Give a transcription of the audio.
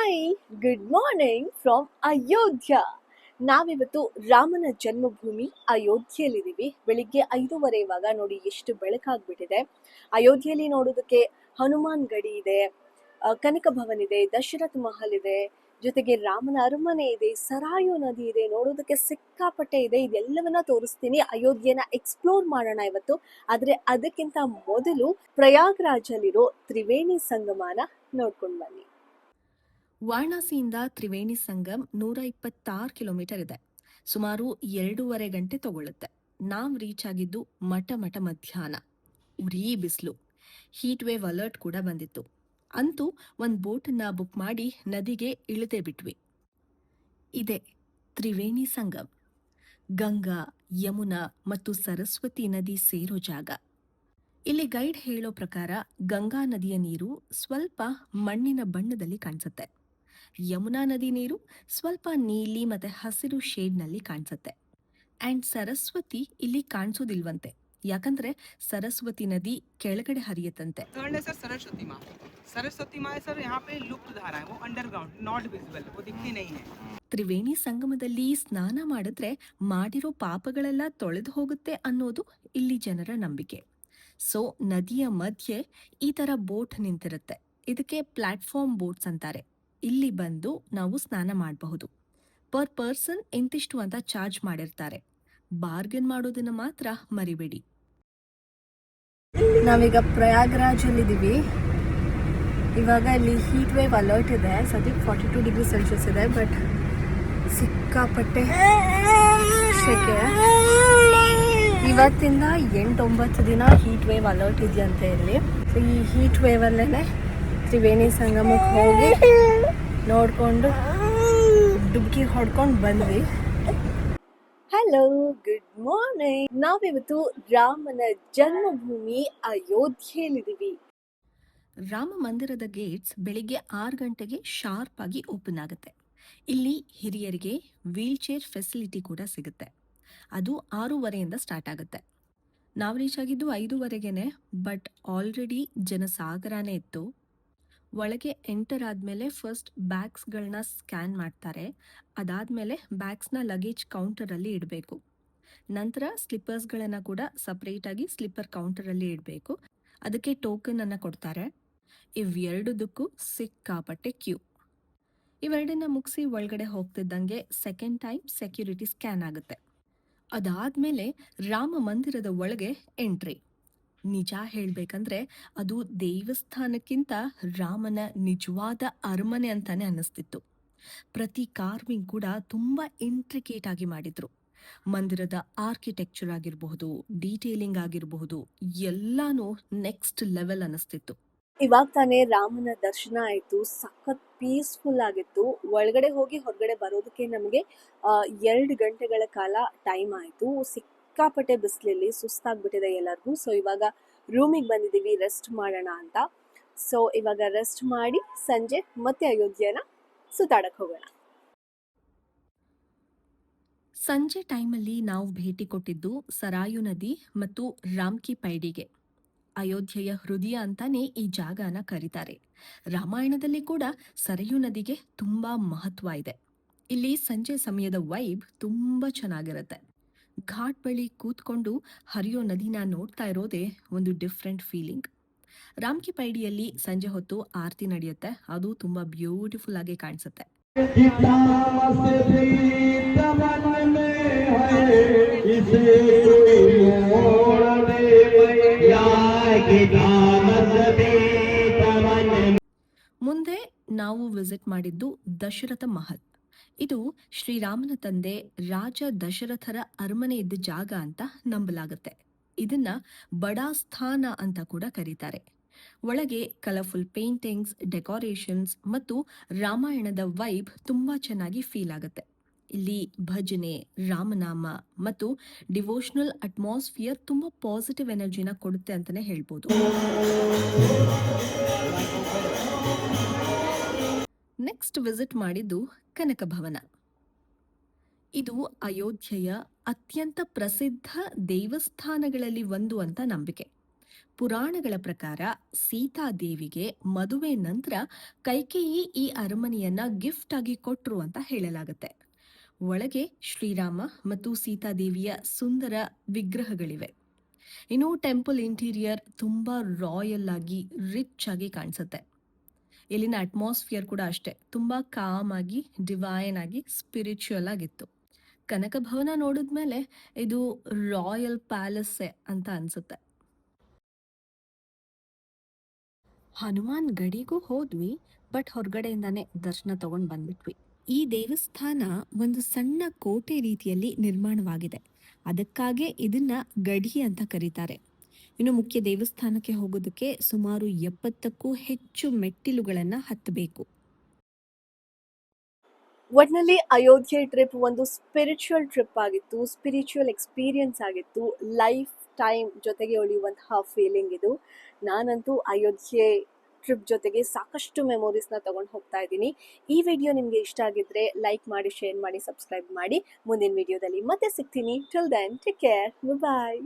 Hi, good morning from Ayodhya. ನಾವಿವತ್ತು ರಾಮನ ಜನ್ಮಭೂಮಿ ಅಯೋಧ್ಯೆಯಲ್ಲಿದ್ದೀವಿ. ಬೆಳಿಗ್ಗೆ 5:30 ಇವಾಗ. ನೋಡಿ ಎಷ್ಟು ಬೆಳಕಾಗ್ಬಿಟ್ಟಿದೆ. ಅಯೋಧ್ಯೆಯಲ್ಲಿ ನೋಡೋದಕ್ಕೆ ಹನುಮಾನ್ ಗಡಿ ಇದೆ, ಕನಕ ಭವನ್ ಇದೆ, ದಶರಥ್ ಮಹಲ್ ಇದೆ, ಜೊತೆಗೆ ರಾಮನ ಅರಮನೆ ಇದೆ, ಸರಾಯು ನದಿ ಇದೆ, ನೋಡೋದಕ್ಕೆ ಸಿಕ್ಕಾಪಟ್ಟೆ ಇದೆ. ಇದೆಲ್ಲವನ್ನ ತೋರಿಸ್ತೀನಿ. ಅಯೋಧ್ಯೆನ ಎಕ್ಸ್ಪ್ಲೋರ್ ಮಾಡೋಣ ಇವತ್ತು. ಆದ್ರೆ ಅದಕ್ಕಿಂತ ಮೊದಲು ಪ್ರಯಾಗ್ರಾಜಲ್ಲಿರೋ ತ್ರಿವೇಣಿ ಸಂಗಮನ ನೋಡ್ಕೊಂಡು ಬನ್ನಿ. ವಾರಣಾಸಿಯಿಂದ ತ್ರಿವೇಣಿ ಸಂಗಮ್ 126 ಕಿಲೋಮೀಟರ್ ಇದೆ. ಸುಮಾರು 2.5 ಗಂಟೆ ತಗೊಳ್ಳುತ್ತೆ. ನಾವು ರೀಚ್ ಆಗಿದ್ದು ಮಠ ಮಧ್ಯಾಹ್ನ. ಉರಿ ಬಿಸಿಲು, ಹೀಟ್ ವೇವ್ ಅಲರ್ಟ್ ಕೂಡ ಬಂದಿತ್ತು. ಅಂತೂ ಒಂದು ಬೋಟನ್ನ ಬುಕ್ ಮಾಡಿ ನದಿಗೆ ಇಳಿದೇ ಬಿಟ್ವಿ. ಇದೆ ತ್ರಿವೇಣಿ ಸಂಗಮ್. ಗಂಗಾ, ಯಮುನಾ ಮತ್ತು ಸರಸ್ವತಿ ನದಿ ಸೇರೋ ಜಾಗ. ಇಲ್ಲಿ ಗೈಡ್ ಹೇಳೋ ಪ್ರಕಾರ ಗಂಗಾ ನದಿಯ ನೀರು ಸ್ವಲ್ಪ ಮಣ್ಣಿನ ಬಣ್ಣದಲ್ಲಿ ಕಾಣಿಸುತ್ತೆ. ಯಮುನಾ ನದಿ ನೀರು ಸ್ವಲ್ಪ ನೀಲಿ ಮತ್ತೆ ಹಸಿರು ಶೇಡ್ನಲ್ಲಿ ಕಾಣಿಸುತ್ತೆ. ಆ್ಯಂಡ್ ಸರಸ್ವತಿ ಇಲ್ಲಿ ಕಾಣಿಸೋದಿಲ್ವಂತೆ, ಯಾಕಂದ್ರೆ ಸರಸ್ವತಿ ನದಿ ಕೆಳಗಡೆ ಹರಿಯತ್ತಂತೆ. ತ್ರಿವೇಣಿ ಸಂಗಮದಲ್ಲಿ ಸ್ನಾನ ಮಾಡಿದ್ರೆ ಮಾಡಿರೋ ಪಾಪಗಳೆಲ್ಲ ತೊಳೆದು ಹೋಗುತ್ತೆ ಅನ್ನೋದು ಇಲ್ಲಿ ಜನರ ನಂಬಿಕೆ. ಸೊ ನದಿಯ ಮಧ್ಯೆ ಈ ತರ ಬೋಟ್ ನಿಂತಿರುತ್ತೆ. ಇದಕ್ಕೆ ಪ್ಲಾಟ್ಫಾರ್ಮ್ ಬೋಟ್ಸ್ ಅಂತಾರೆ. ಇಲ್ಲಿ ಬಂದು ನಾವು ಸ್ನಾನ ಮಾಡಬಹುದು. ಪರ್ ಪರ್ಸನ್ ಇಂತಿಷ್ಟು ಅಂತ ಚಾರ್ಜ್ ಮಾಡಿರ್ತಾರೆ. ಬಾರ್ಗನ್ ಮಾಡೋದನ್ನ ಮಾತ್ರ ಮರಿಬೇಡಿ. ನಾವೀಗ ಪ್ರಯಾಗ್ರಾಜಲ್ಲಿದ್ದೀವಿ. ಇವಾಗ ಇಲ್ಲಿ ಹೀಟ್ ವೇವ್ ಅಲರ್ಟ್ ಇದೆ. ಸದ್ಯಕ್ಕೆ 42 ಡಿಗ್ರಿ ಸೆಲ್ಸಿಯಸ್ ಇದೆ. ಬಟ್ ಸಿಕ್ಕಾಪಟ್ಟೆ ಶೆಕೆ. ಇವತ್ತಿಂದ 8-9 ದಿನ ಹೀಟ್ ವೇವ್ ಅಲರ್ಟ್ ಇದೆಯಂತೆ ಇಲ್ಲಿ. ಸೊ ಈ ಹೀಟ್ ವೇವ್ ಅಲ್ಲೇನೆ ತ್ರಿವೇಣಿ ಸಂಗಮಕ್ಕೆ ಹೋಗಿ ನೋಡ್ಕೊಂಡು ಡುಬ್ಕಿ ಹೊಡ್ಕೊಂಡು ಬಂದ್ವಿ. Hello, good morning. ನಾವಿವತ್ತು ರಾಮನ ಜನ್ಮಭೂಮಿ ಅಯೋಧ್ಯೆಯಲ್ಲಿದ್ದೀವಿ. ರಾಮ ಮಂದಿರದ ಗೇಟ್ಸ್ ಬೆಳಿಗ್ಗೆ 6 ಗಂಟೆಗೆ ಶಾರ್ಪ್ ಆಗಿ ಓಪನ್ ಆಗುತ್ತೆ. ಇಲ್ಲಿ ಹಿರಿಯರಿಗೆ ವೀಲ್ ಚೇರ್ ಫೆಸಿಲಿಟಿ ಕೂಡ ಸಿಗುತ್ತೆ. ಅದು 6:30 ಸ್ಟಾರ್ಟ್ ಆಗುತ್ತೆ. ನಾವು ರೀಚ್ ಆಗಿದ್ದು 5:30ಗೆನೆ. ಬಟ್ ಆಲ್ರೆಡಿ ಜನಸಾಗರನೇ ಇತ್ತು. ಒಳಗೆ ಎಂಟರ್ ಆದಮೇಲೆ ಫಸ್ಟ್ ಬ್ಯಾಗ್ಸ್ಗಳನ್ನ ಸ್ಕ್ಯಾನ್ ಮಾಡ್ತಾರೆ. ಅದಾದಮೇಲೆ ಬ್ಯಾಗ್ಸ್ನ ಲಗೇಜ್ ಕೌಂಟರಲ್ಲಿ ಇಡಬೇಕು. ನಂತರ ಸ್ಲಿಪ್ಪರ್ಸ್ಗಳನ್ನು ಕೂಡ ಸಪ್ರೇಟಾಗಿ ಸ್ಲಿಪ್ಪರ್ ಕೌಂಟರಲ್ಲಿ ಇಡಬೇಕು. ಅದಕ್ಕೆ ಟೋಕನನ್ನು ಕೊಡ್ತಾರೆ. ಇವೆರಡದಕ್ಕೂ ಸಿಕ್ಕಾಪಟ್ಟೆ ಕ್ಯೂ. ಇವೆರಡನ್ನ ಮುಗಿಸಿ ಒಳಗಡೆ ಹೋಗ್ತಿದ್ದಂಗೆ ಸೆಕೆಂಡ್ ಟೈಮ್ ಸೆಕ್ಯೂರಿಟಿ ಸ್ಕ್ಯಾನ್ ಆಗುತ್ತೆ. ಅದಾದಮೇಲೆ ರಾಮ ಮಂದಿರದ ಒಳಗೆ ಎಂಟ್ರಿ. ನಿಜ ಹೇಳಬೇಕಂದ್ರೆ ಅದು ದೇವಸ್ಥಾನಕ್ಕಿಂತ ರಾಮನ ನಿಜವಾದ ಅರಮನೆ ಅಂತಾನೆ ಅನ್ನಿಸ್ತಿತ್ತು. ಪ್ರತಿ ಕಾರ್ವಿಂಗ್ ಕೂಡ ತುಂಬ ಇಂಟ್ರಿಕೇಟ್ ಆಗಿ ಮಾಡಿದ್ರು. ಮಂದಿರದ ಆರ್ಕಿಟೆಕ್ಚರ್ ಆಗಿರಬಹುದು, ಡೀಟೇಲಿಂಗ್ ಆಗಿರಬಹುದು, ಎಲ್ಲಾನು ನೆಕ್ಸ್ಟ್ ಲೆವೆಲ್ ಅನ್ನಿಸ್ತಿತ್ತು. ಇವಾಗ ತಾನೇ ರಾಮನ ದರ್ಶನ ಆಯಿತು. ಸಖತ್ ಪೀಸ್ಫುಲ್ ಆಗಿತ್ತು. ಒಳಗಡೆ ಹೋಗಿ ಹೊರಗಡೆ ಬರೋದಕ್ಕೆ ನಮಗೆ 2 ಗಂಟೆಗಳ ಕಾಲ ಟೈಮ್ ಆಯಿತು. ಸಿಕ್ಕಾಪಟ್ಟೆ ಬಿಸಿಲಲ್ಲಿ ಸುಸ್ತಾಗ್ಬಿಟ್ಟಿದೆ ಎಲ್ಲರಿಗೂ. ಸೊ ಇವಾಗ ರೂಮಿಗೆ ಬಂದಿದ್ದೀವಿ ರೆಸ್ಟ್ ಮಾಡೋಣ ಅಂತ. ಸೊ ಇವಾಗ ರೆಸ್ಟ್ ಮಾಡಿ ಸಂಜೆ ಮತ್ತೆ ಅಯೋಧ್ಯೆನ ಸುತ್ತಾಡಕ್ಕೆ ಹೋಗೋಣ. ಸಂಜೆ ಟೈಮಲ್ಲಿ ನಾವು ಭೇಟಿ ಕೊಟ್ಟಿದ್ದು ಸರಾಯು ನದಿ ಮತ್ತು ರಾಮ್ಕಿ ಪೈಡಿಗೆ. ಅಯೋಧ್ಯೆಯ ಹೃದಯ ಅಂತಾನೆ ಈ ಜಾಗನ ಕರೀತಾರೆ. ರಾಮಾಯಣದಲ್ಲಿ ಕೂಡ ಸರಯು ನದಿಗೆ ತುಂಬಾ ಮಹತ್ವ ಇದೆ. ಇಲ್ಲಿ ಸಂಜೆ ಸಮಯದ ವೈಬ್ ತುಂಬಾ ಚೆನ್ನಾಗಿರುತ್ತೆ. ಘಾಟ್ ಬಳಿ ಕೂತ್ಕೊಂಡು ಹರಿಯೋ ನದಿನ ನೋಡ್ತಾ ಇರೋದೇ ಒಂದು ಡಿಫ್ರೆಂಟ್ ಫೀಲಿಂಗ್. ರಾಮ್ಕಿ ಪೈಡಿಯಲ್ಲಿ ಸಂಜೆ ಹೊತ್ತು ಆರತಿ ನಡೆಯುತ್ತೆ. ಅದು ತುಂಬಾ ಬ್ಯೂಟಿಫುಲ್ ಆಗಿ ಕಾಣಿಸುತ್ತೆ. ಮುಂದೆ ನಾವು ವಿಸಿಟ್ ಮಾಡಿದ್ದು ದಶರಥ ಮಹಲ್. ಇದು ಶ್ರೀರಾಮನ ತಂದೆ ರಾಜ ದಶರಥರ ಅರಮನೆ ಇದ್ದ ಜಾಗ ಅಂತ ನಂಬಲಾಗುತ್ತೆ. ಇದನ್ನ ಬಡಾಸ್ಥಾನ ಅಂತ ಕೂಡ ಕರೀತಾರೆ. ಒಳಗೆ ಕಲರ್ಫುಲ್ ಪೇಂಟಿಂಗ್ಸ್, ಡೆಕೋರೇಷನ್ಸ್ ಮತ್ತು ರಾಮಾಯಣದ ವೈಬ್ ತುಂಬಾ ಚೆನ್ನಾಗಿ ಫೀಲ್ ಆಗುತ್ತೆ. ಇಲ್ಲಿ ಭಜನೆ, ರಾಮನಾಮ ಮತ್ತು ಡಿವೋಷನಲ್ ಅಟ್ಮಾಸ್ಫಿಯರ್ ತುಂಬಾ ಪಾಸಿಟಿವ್ ಎನರ್ಜಿನ ಕೊಡುತ್ತೆ ಅಂತಾನೆ ಹೇಳ್ಬೋದು. ನೆಕ್ಸ್ಟ್ ವಿಸಿಟ್ ಮಾಡಿದ್ದು ಕನಕ ಭವನ. ಇದು ಅಯೋಧ್ಯೆಯ ಅತ್ಯಂತ ಪ್ರಸಿದ್ಧ ದೇವಸ್ಥಾನಗಳಲ್ಲಿ ಒಂದು ಅಂತ ನಂಬಿಕೆ. ಪುರಾಣಗಳ ಪ್ರಕಾರ ಸೀತಾದೇವಿಗೆ ಮದುವೆ ನಂತರ ಕೈಕೇಯಿ ಈ ಅರಮನೆಯನ್ನ ಗಿಫ್ಟ್ ಆಗಿ ಕೊಟ್ರು ಅಂತ ಹೇಳಲಾಗುತ್ತೆ. ಒಳಗೆ ಶ್ರೀರಾಮ ಮತ್ತು ಸೀತಾದೇವಿಯ ಸುಂದರ ವಿಗ್ರಹಗಳಿವೆ. ಇನ್ನು ಟೆಂಪಲ್ ಇಂಟೀರಿಯರ್ ತುಂಬಾ ರಾಯಲ್ ಆಗಿ ರಿಚ್ ಆಗಿ ಕಾಣಿಸುತ್ತೆ. ಇಲ್ಲಿನ ಅಟ್ಮಾಸ್ಫಿಯರ್ ಕೂಡ ಅಷ್ಟೇ ತುಂಬಾ ಕಾಮ್ ಆಗಿ ಡಿವೈನ್ ಆಗಿ ಸ್ಪಿರಿಚುವಲ್ ಆಗಿತ್ತು. ಕನಕ ಭವನ ನೋಡಿದ್ಮೇಲೆ ಇದು ರಾಯಲ್ ಪ್ಯಾಲೇಸ್ ಅಂತ ಅನ್ಸುತ್ತೆ. ಹನುಮಾನ್ ಗಡಿಗೂ ಹೋದ್ವಿ, ಬಟ್ ಹೊರಗಡೆಯಿಂದಾನೇ ದರ್ಶನ ತಗೊಂಡ್ ಬಂದ್ಬಿಟ್ವಿ. ಈ ದೇವಸ್ಥಾನ ಒಂದು ಸಣ್ಣ ಕೋಟೆ ರೀತಿಯಲ್ಲಿ ನಿರ್ಮಾಣವಾಗಿದೆ. ಅದಕ್ಕಾಗೇ ಇದನ್ನ ಗಡಿ ಅಂತ ಕರೀತಾರೆ. ಇನ್ನು ಮುಖ್ಯ ದೇವಸ್ಥಾನಕ್ಕೆ ಹೋಗೋದಕ್ಕೆ ಸುಮಾರು 70ಕ್ಕೂ ಹೆಚ್ಚು ಮೆಟ್ಟಿಲುಗಳನ್ನ ಹತ್ತಬೇಕು. ಒಟ್ನಲ್ಲಿ ಅಯೋಧ್ಯೆ ಟ್ರಿಪ್ ಒಂದು ಸ್ಪಿರಿಚುವಲ್ ಟ್ರಿಪ್ ಆಗಿತ್ತು, ಸ್ಪಿರಿಚುವಲ್ ಎಕ್ಸ್ಪೀರಿಯನ್ಸ್ ಆಗಿತ್ತು, ಲೈಫ್ ಟೈಮ್ ಜೊತೆಗೆ ಉಳಿಯುವಂತಹ ಫೀಲಿಂಗ್ ಇದು. ನಾನಂತೂ ಅಯೋಧ್ಯೆ ಟ್ರಿಪ್ ಜೊತೆಗೆ ಸಾಕಷ್ಟು ಮೆಮೊರೀಸ್ನ ತಗೊಂಡು ಹೋಗ್ತಾ ಇದ್ದೀನಿ. ಈ ವಿಡಿಯೋ ನಿಮಗೆ ಇಷ್ಟ ಆಗಿದ್ರೆ ಲೈಕ್ ಮಾಡಿ, ಶೇರ್ ಮಾಡಿ, ಸಬ್ಸ್ಕ್ರೈಬ್ ಮಾಡಿ. ಮುಂದಿನ ವಿಡಿಯೋದಲ್ಲಿ ಮತ್ತೆ ಸಿಗ್ತೀನಿ. ಟಿಲ್ ದೆನ್ ಟೇಕ್ ಕೇರ್, ಬಾಯ್.